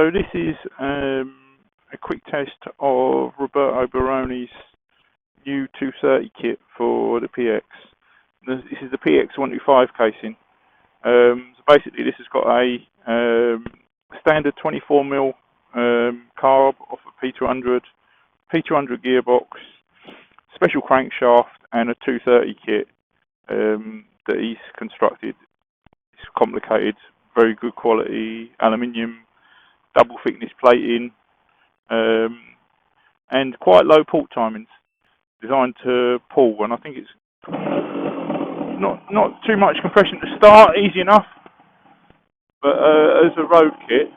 So this is a quick test of Roberto Barone's new 230 kit for the PX. This is the PX 125 casing. So basically this has got a standard 24mm carb off a P200 gearbox, special crankshaft and a 230 kit that he's constructed. It's complicated, very good quality aluminium, double thickness plating, and quite low port timings, designed to pull. And I think it's not too much compression to start, easy enough. But as a road kit,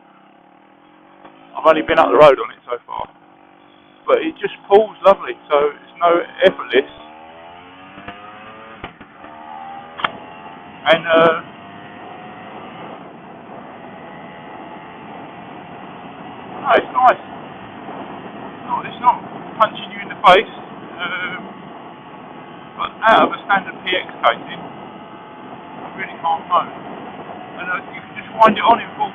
I've only been up the road on it so far, but it just pulls lovely. So it's no effortless, and no, it's nice. It's not punching you in the face, but out of a standard PX casing, you really can't moan. And you can just wind it on in full.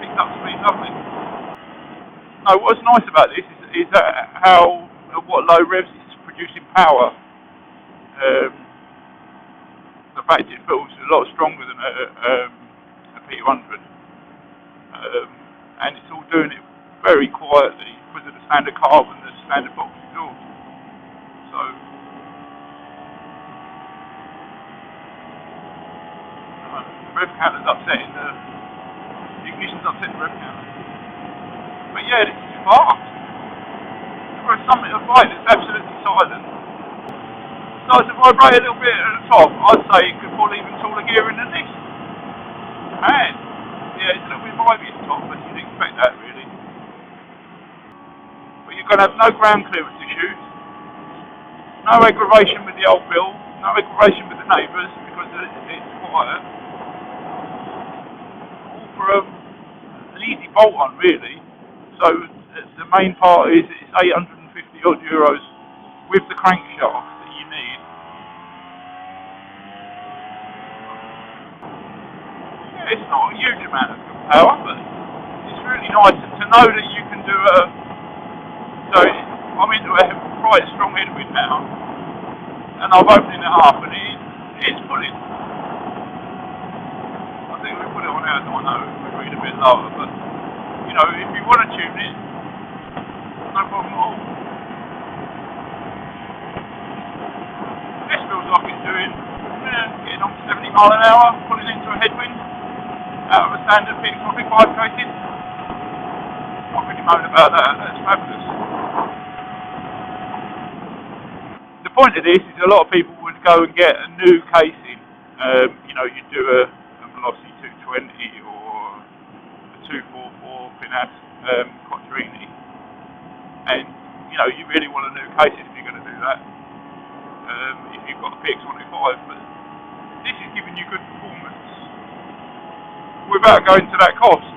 Picks up speed lovely. No, what's nice about this is that how at what low revs it's producing power. The fact it feels a lot stronger than a P200, and it's all doing it very quietly because of the standard carb and the standard box exhaust. So the rev counter's upsetting the ignition's upsetting the rev counter. But yeah, this is fast. For something to fight that's absolutely silent. Starts to vibrate a little bit at the top. I'd say it could pull even taller gearing than this. And yeah, it's a little bit vibey at the top, but you'd expect that really. But you're going to have no ground clearance issues, no aggravation with the old bill, no aggravation with the neighbours because it's quiet. All for an easy bolt on really. So the main part is it's 850 odd euros with the crankshaft that you need. Yeah, it's not a huge amount of power, but it's really nice to know that you can do so I'm into a quite strong headwind now, and I'm opening it up and it's pulling. I think we put it on out, I know we read a bit lower, but you know, if you want to tune it, no problem at all. This feels like it's doing, getting on 70 mile an hour, pulling into a headwind, out of a standard PX 125 casing. Not really moan about that, that's fabulous. The point of this is a lot of people would go and get a new casing. You know, you do a Velocity 220 or a 244 Pinas Cotterini, and you know you really want a new casing if you're going to do that. If you've got a PX 125, but this is giving you good performance without going to that cost.